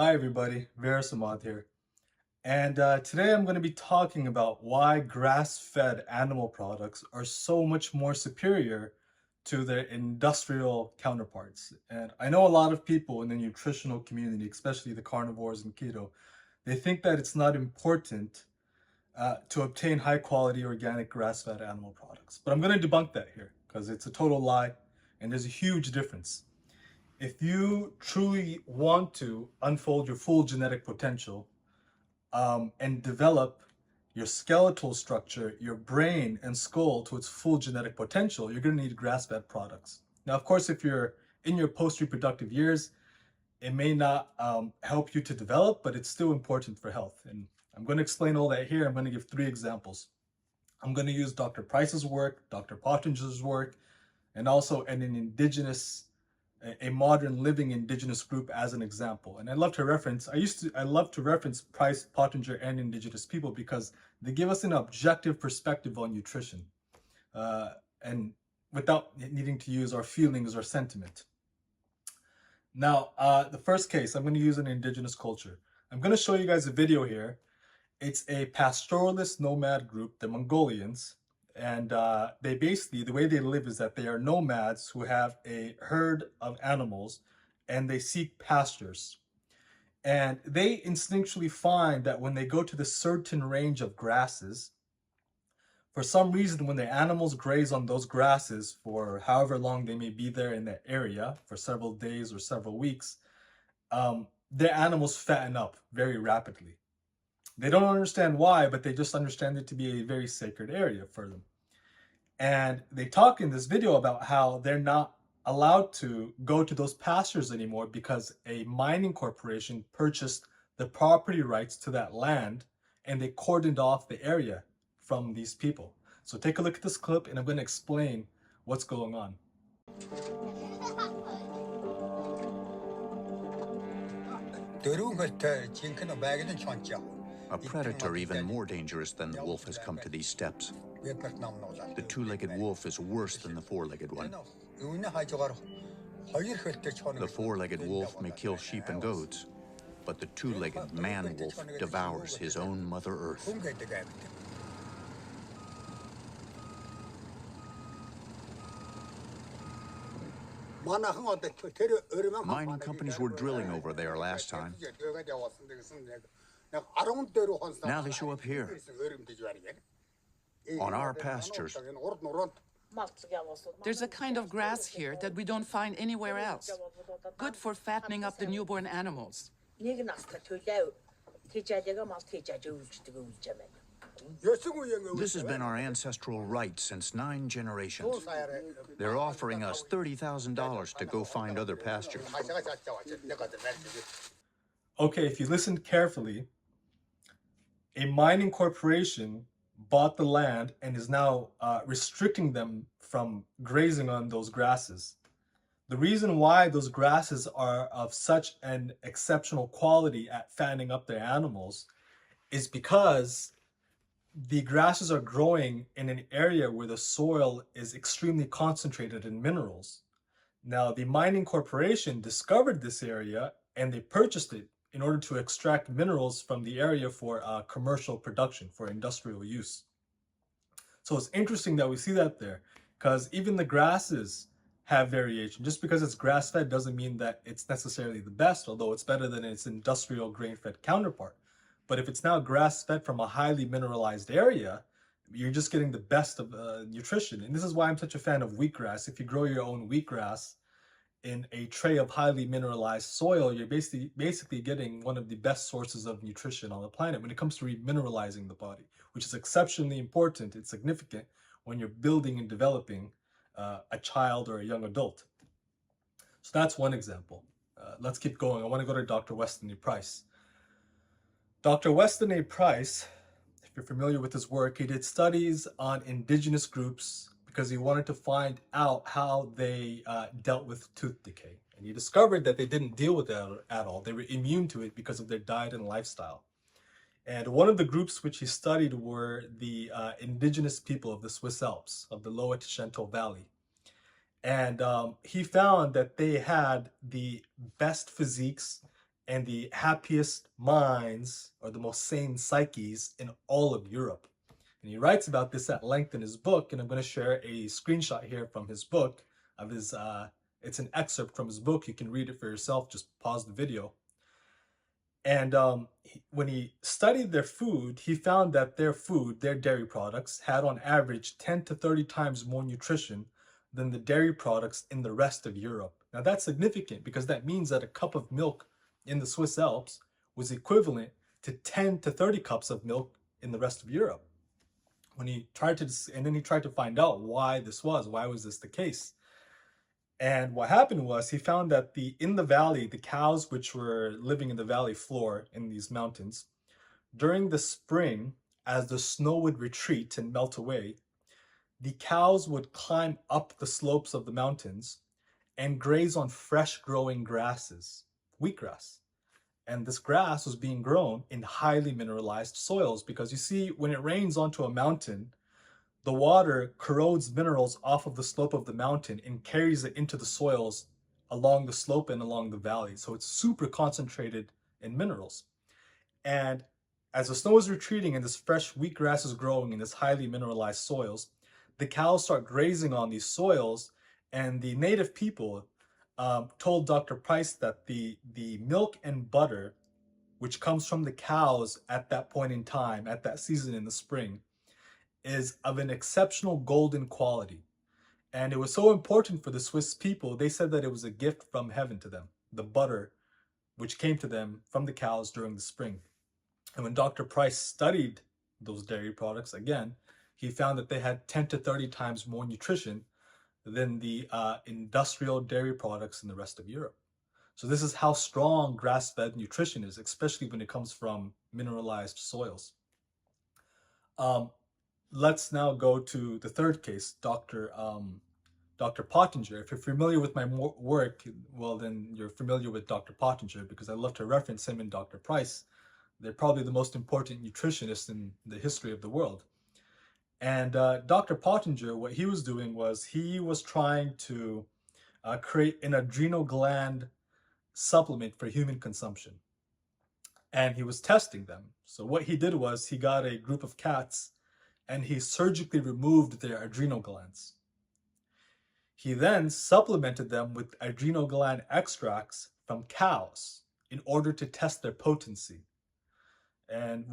Hi everybody, Varis Ahmad here. And today I'm going to be talking about why grass-fed animal products are so much more superior to their industrial counterparts. And I know a lot of people in the nutritional community, especially the carnivores and keto, they think that it's not important to obtain high-quality organic grass-fed animal products. But I'm going to debunk that here because it's a total lie and there's a huge difference. If you truly want to unfold your full genetic potential, and develop your skeletal structure, your brain and skull to its full genetic potential, you're going to need grass-fed products. Now, of course, if you're in your post-reproductive years, it may not help you to develop, but it's still important for health. And I'm going to explain all that here. I'm going to give 3 examples. I'm going to use Dr. Price's work, Dr. Pottinger's work, and also a modern living indigenous group as an example. And I love to reference, I love to reference Price, Pottenger, and indigenous people because they give us an objective perspective on nutrition, and without needing to use our feelings or sentiment. Now, the first case, I'm going to use an indigenous culture. I'm going to show you guys a video here. It's a pastoralist nomad group, the Mongolians, and they basically, the way they live is that they are nomads who have a herd of animals and they seek pastures. And they instinctually find that when they go to the certain range of grasses, for some reason, when the animals graze on those grasses for however long they may be there in that area, for several days or several weeks, their animals fatten up very rapidly. They don't understand why, but they just understand it to be a very sacred area for them. And they talk in this video about how they're not allowed to go to those pastures anymore because a mining corporation purchased the property rights to that land and they cordoned off the area from these people. So take a look at this clip and I'm going to explain what's going on. A predator even more dangerous than the wolf has come to these steppes. The two-legged wolf is worse than the four-legged one. The four-legged wolf may kill sheep and goats, but the two-legged man-wolf devours his own Mother Earth. Mining companies were drilling over there last time. Now they show up here, on our pastures. There's a kind of grass here that we don't find anywhere else. Good for fattening up the newborn animals. This has been our ancestral right since 9 generations. They're offering us $30,000 to go find other pastures. Okay, if you listened carefully, a mining corporation bought the land and is now restricting them from grazing on those grasses. The reason why those grasses are of such an exceptional quality at fattening up their animals is because the grasses are growing in an area where the soil is extremely concentrated in minerals. Now, the mining corporation discovered this area and they purchased it in order to extract minerals from the area for commercial production, for industrial use. So it's interesting that we see that there, because even the grasses have variation. Just because it's grass-fed doesn't mean that it's necessarily the best, although it's better than its industrial grain-fed counterpart. But if it's now grass-fed from a highly mineralized area, you're just getting the best of nutrition. And this is why I'm such a fan of wheatgrass. If you grow your own wheatgrass in a tray of highly mineralized soil, you're basically getting one of the best sources of nutrition on the planet when it comes to remineralizing the body, which is exceptionally important. It's significant when you're building and developing a child or a young adult. So that's one example. Let's keep going. I want to go to Dr. Weston A. Price. Dr. Weston A. Price, if you're familiar with his work, he did studies on indigenous groups because he wanted to find out how they dealt with tooth decay. And he discovered that they didn't deal with it at all. They were immune to it because of their diet and lifestyle. And one of the groups which he studied were the indigenous people of the Swiss Alps, of the Lower Ticento Valley. And he found that they had the best physiques and the happiest minds or the most sane psyches in all of Europe. And he writes about this at length in his book, and I'm going to share a screenshot here from his book of his it's an excerpt from his book. You can read it for yourself. Just pause the video. And when he studied their food, he found that their food, their dairy products, had on average 10 to 30 times more nutrition than the dairy products in the rest of Europe. Now that's significant because that means that a cup of milk in the Swiss Alps was equivalent to 10 to 30 cups of milk in the rest of Europe. When he tried to, and then he tried to find out why was this the case? And what happened was he found that in the valley, the cows which were living in the valley floor in these mountains, during the spring, as the snow would retreat and melt away, the cows would climb up the slopes of the mountains and graze on fresh growing grasses, wheatgrass. And this grass was being grown in highly mineralized soils because you see, when it rains onto a mountain, the water corrodes minerals off of the slope of the mountain and carries it into the soils along the slope and along the valley. So it's super concentrated in minerals. And as the snow is retreating and this fresh wheatgrass is growing in this highly mineralized soils, the cows start grazing on these soils, and the native people told Dr. Price that the milk and butter, which comes from the cows at that point in time, at that season in the spring, is of an exceptional golden quality. And it was so important for the Swiss people, they said that it was a gift from heaven to them, the butter which came to them from the cows during the spring. And when Dr. Price studied those dairy products again, he found that they had 10 to 30 times more nutrition than the industrial dairy products in the rest of Europe. So this is how strong grass-fed nutrition is, especially when it comes from mineralized soils. Let's now go to the third case, Dr. Pottenger. If you're familiar with my work, well, then you're familiar with Dr. Pottenger because I love to reference him and Dr. Price. They're probably the most important nutritionists in the history of the world. And Dr. Pottenger, what he was doing was he was trying to create an adrenal gland supplement for human consumption. And he was testing them. So what he did was he got a group of cats and he surgically removed their adrenal glands. He then supplemented them with adrenal gland extracts from cows in order to test their potency. And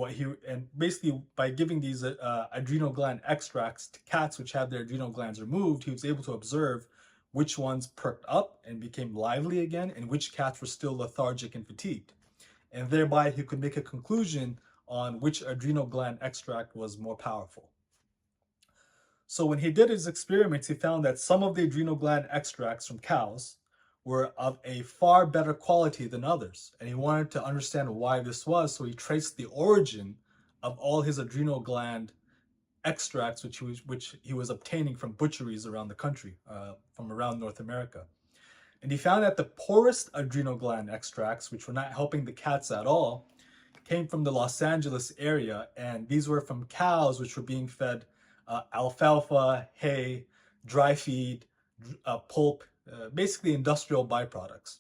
basically by giving these adrenal gland extracts to cats which had their adrenal glands removed, he was able to observe which ones perked up and became lively again and which cats were still lethargic and fatigued. And thereby he could make a conclusion on which adrenal gland extract was more powerful. So when he did his experiments, he found that some of the adrenal gland extracts from cows were of a far better quality than others. And he wanted to understand why this was, so he traced the origin of all his adrenal gland extracts, which he was obtaining from butcheries around the country, from around North America. And he found that the poorest adrenal gland extracts, which were not helping the cats at all, came from the Los Angeles area, and these were from cows which were being fed alfalfa, hay, dry feed, pulp, basically industrial byproducts.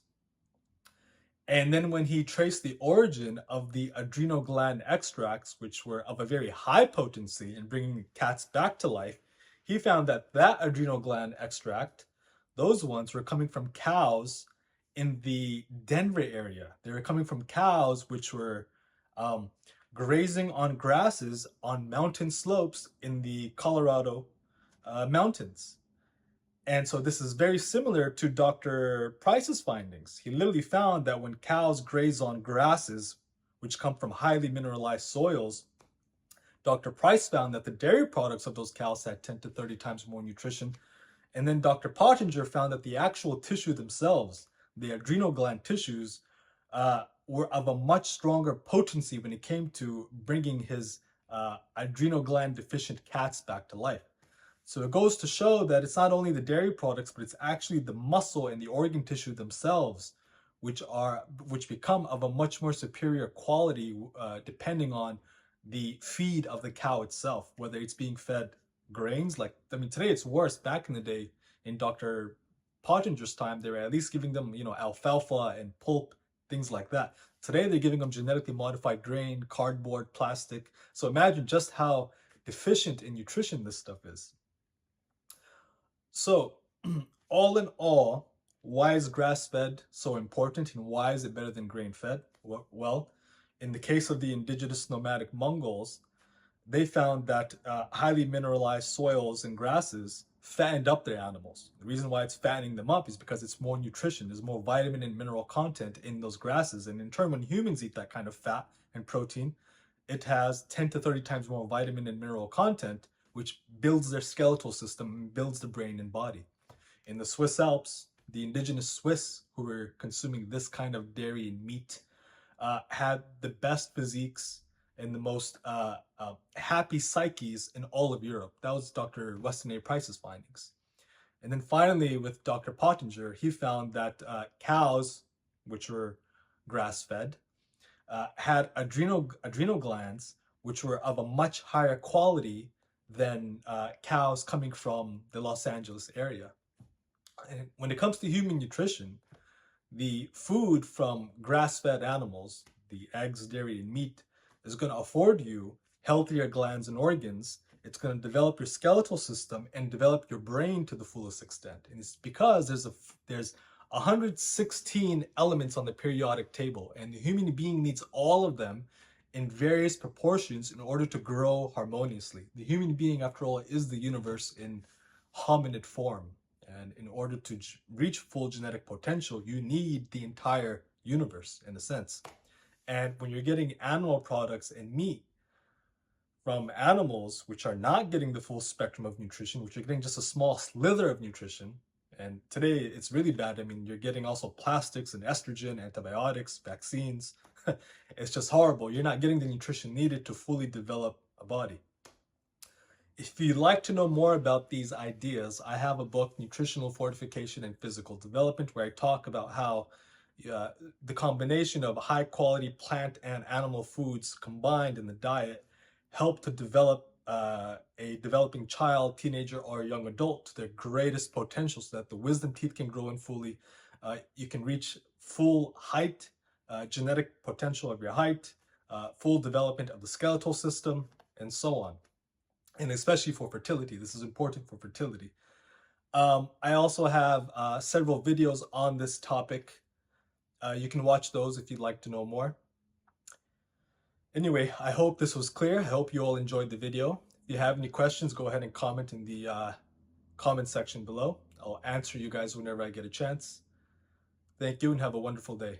And then when he traced the origin of the adrenal gland extracts, which were of a very high potency in bringing cats back to life, he found that adrenal gland extract, those ones were coming from cows in the Denver area. They were coming from cows which were grazing on grasses on mountain slopes in the Colorado mountains. And so this is very similar to Dr. Price's findings. He literally found that when cows graze on grasses, which come from highly mineralized soils, Dr. Price found that the dairy products of those cows had 10 to 30 times more nutrition. And then Dr. Pottenger found that the actual tissue themselves, the adrenal gland tissues, were of a much stronger potency when it came to bringing his adrenal gland deficient cats back to life. So it goes to show that it's not only the dairy products, but it's actually the muscle and the organ tissue themselves, which become of a much more superior quality depending on the feed of the cow itself, whether it's being fed grains. Today it's worse. Back in the day, in Dr. Pottinger's time, they were at least giving them, alfalfa and pulp things like that. Today, they're giving them genetically modified grain, cardboard, plastic. So imagine just how deficient in nutrition this stuff is. So, all in all, why is grass-fed so important and why is it better than grain-fed? Well, in the case of the indigenous nomadic Mongols, they found that highly mineralized soils and grasses fattened up their animals. The reason why it's fattening them up is because it's more nutrition. There's more vitamin and mineral content in those grasses. And in turn, when humans eat that kind of fat and protein, it has 10 to 30 times more vitamin and mineral content, which builds their skeletal system, builds the brain and body. In the Swiss Alps, the indigenous Swiss who were consuming this kind of dairy and meat had the best physiques and the most happy psyches in all of Europe. That was Dr. Weston A. Price's findings. And then finally, with Dr. Pottenger, he found that cows, which were grass-fed, had adrenal glands, which were of a much higher quality than cows coming from the Los Angeles area. And when it comes to human nutrition, the food from grass-fed animals, the eggs, dairy, and meat, is going to afford you healthier glands and organs. It's going to develop your skeletal system and develop your brain to the fullest extent. And it's because there's 116 elements on the periodic table, and the human being needs all of them in various proportions in order to grow harmoniously. The human being, after all, is the universe in hominid form. And in order to reach full genetic potential, you need the entire universe, in a sense. And when you're getting animal products and meat from animals which are not getting the full spectrum of nutrition, which are getting just a small slither of nutrition, and today it's really bad. I mean, you're getting also plastics and estrogen, antibiotics, vaccines. It's just horrible. You're not getting the nutrition needed to fully develop a body. If you'd like to know more about these ideas, I have a book, Nutritional Fortification and Physical Development, where I talk about how the combination of high quality plant and animal foods combined in the diet help to develop a developing child, teenager, or young adult to their greatest potential so that the wisdom teeth can grow in fully. You can reach full height, genetic potential of your height, full development of the skeletal system, and so on. And especially for fertility. This is important for fertility. I also have several videos on this topic. You can watch those if you'd like to know more. Anyway, I hope this was clear. I hope you all enjoyed the video. If you have any questions, go ahead and comment in the comment section below. I'll answer you guys whenever I get a chance. Thank you and have a wonderful day.